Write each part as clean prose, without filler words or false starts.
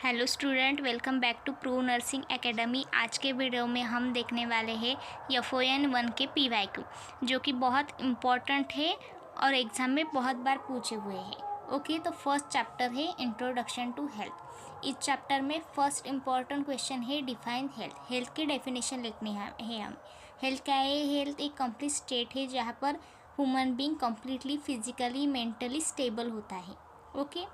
Hello student, welcome back to pro nursing academy. आज के video में हम देखने वाले हैं FON 1 के PYQ, जो कि बहुत इम्पॉर्टेंट है और एग्ज़ाम में बहुत बार पूछे हुए हैं। ओके, तो फर्स्ट चैप्टर है इंट्रोडक्शन टू हेल्थ। इस चैप्टर में फर्स्ट इम्पॉर्टेंट क्वेश्चन है डिफाइन हेल्थ। हेल्थ की डेफिनेशन लिखनी है हमें। हेल्थ क्या है? हेल्थ एक कंप्लीट स्टेट है जहाँ पर human being completely physically mentally stable होता है। ओके,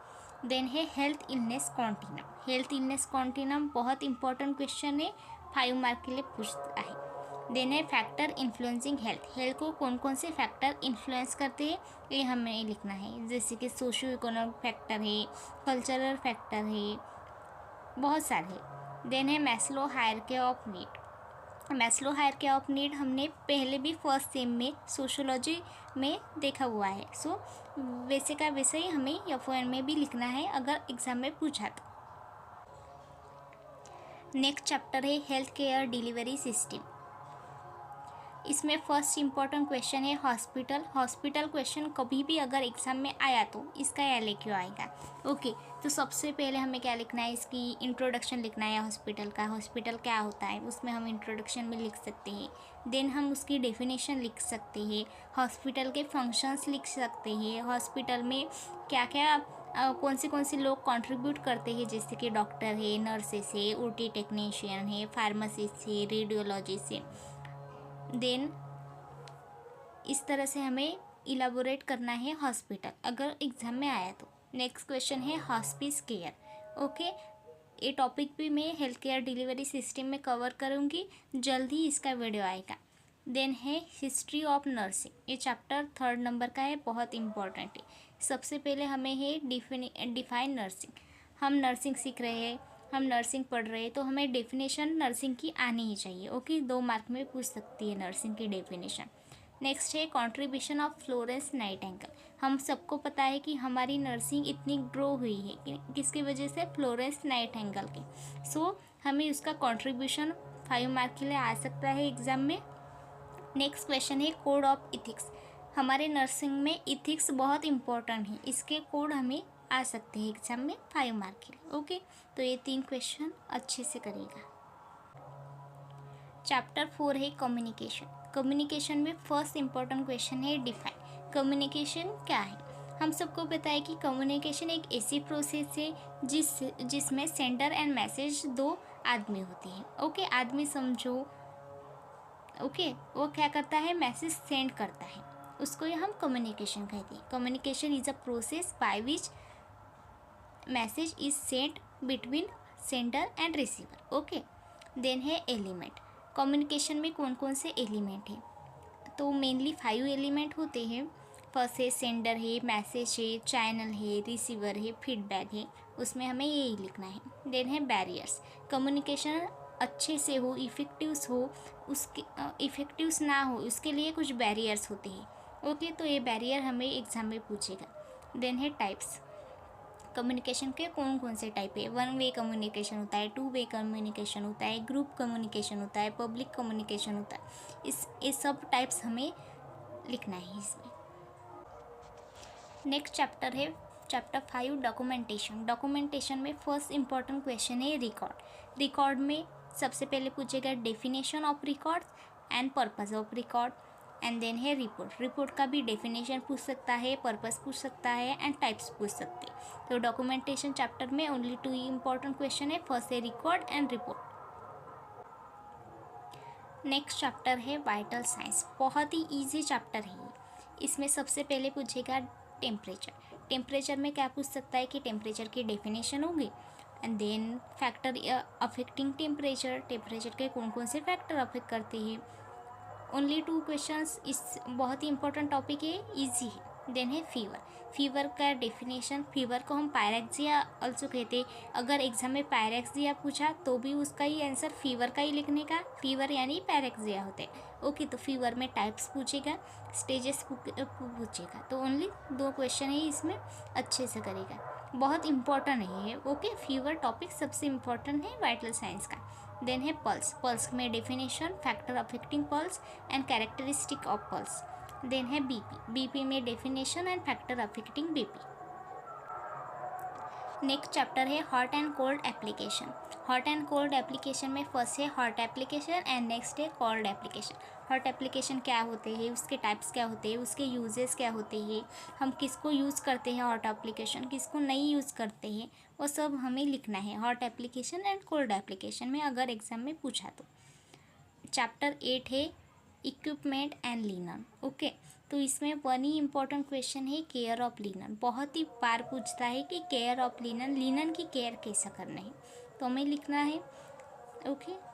देन है health illness continuum. Health illness continuum बहुत इंपॉर्टेंट क्वेश्चन है, 5 मार्क के लिए पूछता है। देन है फैक्टर इन्फ्लुएंसिंग हेल्थ। हेल्थ को कौन कौन से फैक्टर इन्फ्लुएंस करते हैं ये हमें लिखना है, जैसे कि सोशियो इकोनॉमिक फैक्टर है, कल्चरल फैक्टर है, बहुत सारे है। देन है Maslow hierarchy of need. Maslow hierarchy of need हमने पहले भी फर्स्ट सेम में सोशियोलॉजी में देखा हुआ है। सो वैसे का वैसे ही हमें FON में भी लिखना है अगर एग्जाम में पूछा तो। नेक्स्ट चैप्टर है हेल्थ केयर डिलीवरी सिस्टम। इसमें फर्स्ट इम्पॉर्टेंट क्वेश्चन है हॉस्पिटल। हॉस्पिटल क्वेश्चन कभी भी अगर एग्जाम में आया तो इसका LAQ आएगा। ओके, तो सबसे पहले हमें क्या लिखना है, इसकी इंट्रोडक्शन लिखना है हॉस्पिटल का। हॉस्पिटल क्या होता है उसमें हम इंट्रोडक्शन में लिख सकते हैं। देन हम उसकी डेफिनेशन लिख सकते हैं, हॉस्पिटल के फंक्शंस लिख सकते हैं, हॉस्पिटल में क्या क्या कौन से लोग कंट्रीब्यूट करते हैं, जैसे कि डॉक्टर है, नर्सेस है, OT टेक्नीशियन है, फार्मासिस्ट है, रेडियोलॉजिस्ट है। देन इस तरह से हमें इलाबोरेट करना है हॉस्पिटल अगर एग्जाम में आया तो। नेक्स्ट क्वेश्चन है हॉस्पिस केयर। ओके, ये टॉपिक भी मैं हेल्थ केयर डिलीवरी सिस्टम में कवर करूँगी, जल्द ही इसका वीडियो आएगा। देन है हिस्ट्री ऑफ नर्सिंग। ये चैप्टर 3rd नंबर का है, बहुत इंपॉर्टेंट है। सबसे पहले हमें है डिफाइन नर्सिंग। हम नर्सिंग सीख रहे हैं, हम नर्सिंग पढ़ रहे हैं, तो हमें डेफिनेशन नर्सिंग की आनी ही चाहिए। ओके, 2 मार्क में पूछ सकती है नर्सिंग की डेफिनेशन। नेक्स्ट है कंट्रीब्यूशन ऑफ फ्लोरेंस नाइटिंगेल। हम सबको पता है कि हमारी नर्सिंग इतनी ग्रो हुई है किसकी वजह से? फ्लोरेंस नाइटिंगेल के। सो हमें उसका कंट्रीब्यूशन 5 मार्क के लिए आ सकता है एग्जाम में। नेक्स्ट क्वेश्चन है कोड ऑफ इथिक्स। हमारे नर्सिंग में इथिक्स बहुत इंपॉर्टेंट है, इसके कोड हमें आ सकते हैं एग्जाम में 5 मार्क के लिए। ओके, तो ये 3 क्वेश्चन अच्छे से करेगा। चैप्टर 4 है कम्युनिकेशन। कम्युनिकेशन में फर्स्ट इंपॉर्टेंट क्वेश्चन है डिफाइन। कम्युनिकेशन क्या है? हम सबको पता है कि कम्युनिकेशन एक ऐसी प्रोसेस है जिसमें सेंडर एंड मैसेज 2 आदमी होते हैं। ओके, आदमी समझो। ओके, वो क्या करता है? मैसेज सेंड करता है, उसको हम कम्युनिकेशन कहते हैं। Communication is a process by which message is sent between sender and receiver. Okay, then है एलिमेंट। कम्युनिकेशन में कौन कौन से एलिमेंट हैं? तो मेनली 5 एलिमेंट होते हैं। फर्स्ट है सेंडर है, मैसेज है, चैनल है, रिसीवर है, फीडबैक है। उसमें हमें यही लिखना है। देन है बैरियर्स। कम्युनिकेशन अच्छे से हो, इफ़ेक्टिव्स हो, उसके इफ़ेक्टिव्स ना हो उसके लिए कुछ बैरियर्स होते हैं। ओके, तो ये बैरियर हमें एग्जाम में पूछेगा। देन है टाइप्स। कम्युनिकेशन के कौन कौन से टाइप है? 1 वे कम्युनिकेशन होता है, 2 वे कम्युनिकेशन होता है, ग्रुप कम्युनिकेशन होता है, पब्लिक कम्युनिकेशन होता है। ये सब टाइप्स हमें लिखना है इसमें। नेक्स्ट चैप्टर है चैप्टर 5 डॉक्यूमेंटेशन। डॉक्यूमेंटेशन में फर्स्ट इंपॉर्टेंट क्वेश्चन है रिकॉर्ड। रिकॉर्ड में सबसे पहले पूछेगा definition of record and purpose of record, and then है रिपोर्ट। रिपोर्ट का भी डेफिनेशन पूछ सकता है, पर्पस पूछ सकता है, एंड टाइप्स पूछ सकते हैं। तो डॉक्यूमेंटेशन चैप्टर में ओनली 2 इंपॉर्टेंट क्वेश्चन है, फर्स्ट है record and report. Next chapter है वाइटल साइंस। बहुत ही ईजी चैप्टर है। इसमें सबसे पहले पूछेगा टेम्परेचर। टेम्परेचर में क्या पूछ सकता है कि टेम्परेचर की डेफिनेशन होगी, and then factor affecting temperature. Temperature के कौन कौन से फैक्टर अफेक्ट करते हैं। Only 2 questions. इस बहुत ही इंपॉर्टेंट टॉपिक है, इजी है। देन है फीवर। फीवर का डेफिनेशन। फीवर को हम पायरेक्सिया ऑल्सो कहते हैं। अगर एग्जाम में पायरेक्सिया पूछा तो भी उसका ही आंसर फीवर का ही लिखने का, फीवर यानी पायरेक्सिया होते हैं। ओके, तो फीवर में टाइप्स पूछेगा, स्टेजेस पूछेगा। तो ओनली 2 क्वेश्चन ही इसमें अच्छे से करेगा, बहुत इंपॉर्टेंट है ये। ओके, फीवर टॉपिक सबसे इम्पॉर्टेंट है वाइटल साइंस का। देन है पल्स। पल्स में definition, factor affecting pulse and characteristic of pulse. Then है बीपी। बीपी में definition and factor affecting BP. Next chapter है hot and cold application. Hot and cold application में first है hot application and next है cold application. Hot application क्या होते हैं, उसके टाइप्स क्या होते हैं, उसके यूजेस क्या होते हैं, हम किसको यूज़ करते हैं हॉट एप्लीकेशन, किसको नहीं यूज़ करते हैं, वो सब हमें लिखना है hot application and cold application में, अगर एग्ज़ाम में पूछा तो। चैप्टर 8 है इक्विपमेंट एंड लिनन। ओके, तो इसमें वन ही इम्पोर्टेंट क्वेश्चन है केयर ऑफ लिनन। बहुत ही बार पूछता है कि केयर ऑफ लिनन, लिनन की केयर कैसा करना है, तो हमें लिखना है। ओके,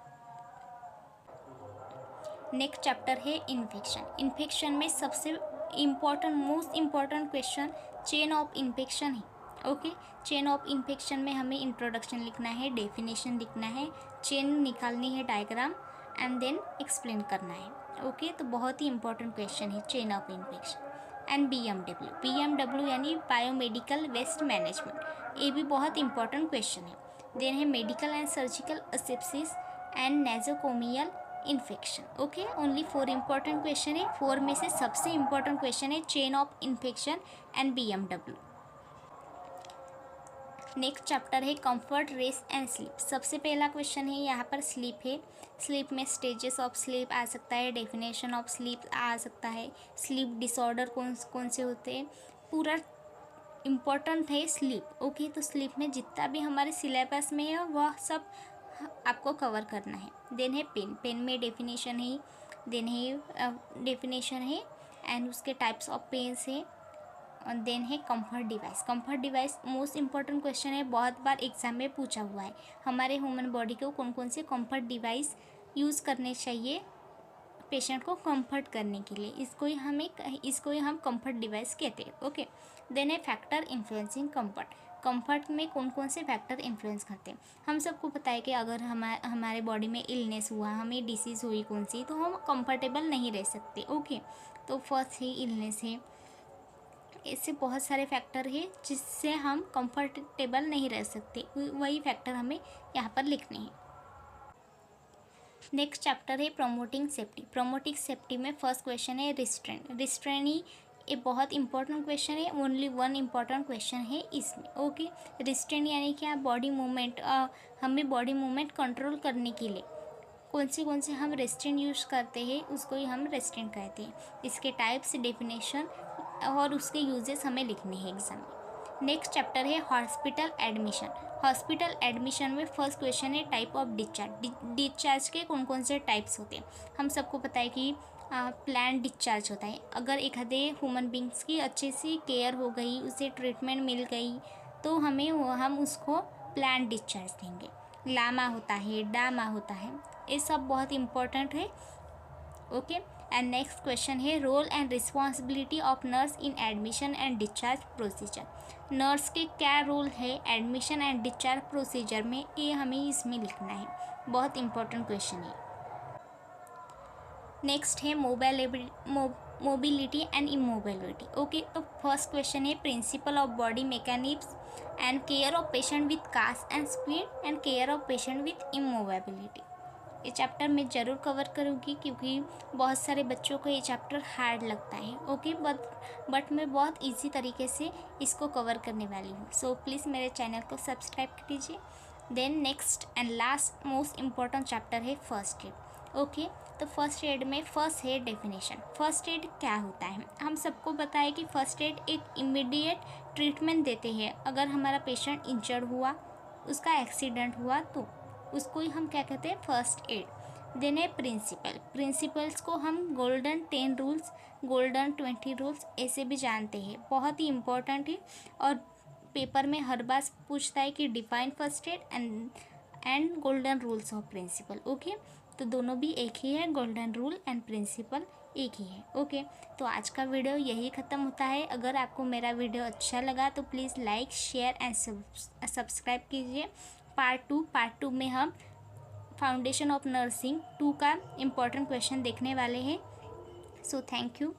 नेक्स्ट चैप्टर है इन्फेक्शन। इन्फेक्शन में सबसे important, most important question chain of infection है। ओके, चेन ऑफ इन्फेक्शन में हमें इंट्रोडक्शन लिखना है, डेफिनेशन लिखना है, चेन निकालनी है डायग्राम एंड देन एक्सप्लेन करना है। ओके, तो बहुत ही इंपॉर्टेंट क्वेश्चन है chain of infection. And BMW यानी बायोमेडिकल वेस्ट मैनेजमेंट, ये भी बहुत इंपॉर्टेंट क्वेश्चन है। देन है medical and surgical asepsis and nosocomial infection. Okay, only 4 important question है। 4 में से सबसे इंपॉर्टेंट क्वेश्चन है chain of infection and BMW। Next chapter है कंफर्ट, रेस्ट एंड स्लीप। सबसे पहला क्वेश्चन है यहाँ पर स्लीप है। स्लीप में स्टेजेस ऑफ स्लीप आ सकता है, डेफिनेशन ऑफ स्लीप आ सकता है, स्लीप डिसऑर्डर कौन कौन से होते हैं, पूरा इम्पोर्टेंट है स्लीप। ओके, तो स्लीप में जितना भी हमारे सिलेबस में है वह सब आपको कवर करना है। देन है पेन। पेन में डेफिनेशन है, देन है डेफिनेशन है एंड उसके टाइप्स ऑफ पेन्स है। देन है comfort device. Comfort device most important question है, बहुत बार एग्जाम में पूछा हुआ है। हमारे ह्यूमन बॉडी को कौन कौन से कंफर्ट डिवाइस यूज़ करने चाहिए पेशेंट को कंफर्ट करने के लिए, इसको ही हम कंफर्ट डिवाइस कहते हैं। ओके, देन है फैक्टर इन्फ्लुएंसिंग कंफर्ट। कंफर्ट में कौन कौन से फैक्टर इन्फ्लुएंस करते हैं, हम सबको पता है कि अगर हमारे बॉडी में इलनेस हुआ, हमें डिसीज़ हुई कौन सी, तो हम कंफर्टेबल नहीं रह सकते। ओके, तो फर्स्ट ही इलनेस है। ऐसे बहुत सारे फैक्टर है जिससे हम कंफर्टेबल नहीं रह सकते, वही फैक्टर हमें यहाँ पर लिखने हैं। नेक्स्ट चैप्टर है प्रमोटिंग सेफ्टी। प्रमोटिंग सेफ्टी में फर्स्ट क्वेश्चन है रिस्ट्रेन। रिस्ट्रेन ही ये बहुत इंपॉर्टेंट क्वेश्चन है, ओनली 1 इम्पॉर्टेंट क्वेश्चन है इसमें। ओके, रिस्ट्रेन यानी क्या, बॉडी मूवमेंट, हमें बॉडी मूवमेंट कंट्रोल करने के लिए कौन से हम रेस्ट्रेंट यूज़ करते हैं, उसको ही हम रेस्ट्रेंट कहते हैं। इसके टाइप्स, डेफिनेशन और उसके यूजेस हमें लिखने हैं एग्जाम में। नेक्स्ट चैप्टर है हॉस्पिटल एडमिशन। हॉस्पिटल एडमिशन में फर्स्ट क्वेश्चन है टाइप ऑफ डिस्चार्ज। डिस्चार्ज के कौन कौन से टाइप्स होते हैं, हम सबको पता है कि प्लान डिस्चार्ज होता है। अगर एक आधे ह्यूमन बींग्स की अच्छी सी केयर हो गई, उसे ट्रीटमेंट मिल गई, तो हम उसको प्लान डिस्चार्ज देंगे। लामा होता है, डामा होता है, ये सब बहुत इम्पोर्टेंट है। ओके, एंड नेक्स्ट क्वेश्चन है role and responsibility of nurse in admission and discharge procedure. Nurse के क्या रोल है एडमिशन एंड डिस्चार्ज प्रोसीजर में, ये हमें इसमें लिखना है, बहुत इंपॉर्टेंट क्वेश्चन है। नेक्स्ट है मोबिलिटी एंड इमोबिलिटी। ओके, तो फर्स्ट क्वेश्चन है principle of body mechanics and care of patient with cast and speed and care of patient with immobility. ये चैप्टर मैं ज़रूर कवर करूँगी क्योंकि बहुत सारे बच्चों को ये चैप्टर हार्ड लगता है। ओके, बट मैं बहुत इजी तरीके से इसको कवर करने वाली हूँ, सो प्लीज़ मेरे चैनल को सब्सक्राइब कीजिए। Then next and last most important chapter है फर्स्ट एड। ओके, तो फर्स्ट एड में फर्स्ट है डेफिनेशन। फर्स्ट एड क्या होता है, हम सबको पता है कि फर्स्ट एड एक इमीडिएट ट्रीटमेंट देते हैं। अगर हमारा पेशेंट इंजर्ड हुआ, उसका एक्सीडेंट हुआ, तो उसको ही हम क्या कहते हैं, फर्स्ट एड। देन है प्रिंसिपल्स को हम गोल्डन 10 रूल्स, गोल्डन 20 रूल्स ऐसे भी जानते हैं, बहुत ही इम्पोर्टेंट है और पेपर में हर बार पूछता है कि define first aid and golden rules of principle. Okay, तो दोनों भी एक ही है, गोल्डन रूल एंड प्रिंसिपल एक ही है। ओके, तो आज का वीडियो यही ख़त्म होता है। अगर आपको मेरा वीडियो अच्छा लगा तो please like, share and subscribe कीजिए। पार्ट टू में हम फाउंडेशन ऑफ नर्सिंग 2 का इम्पोर्टेंट क्वेश्चन देखने वाले हैं। So thank you.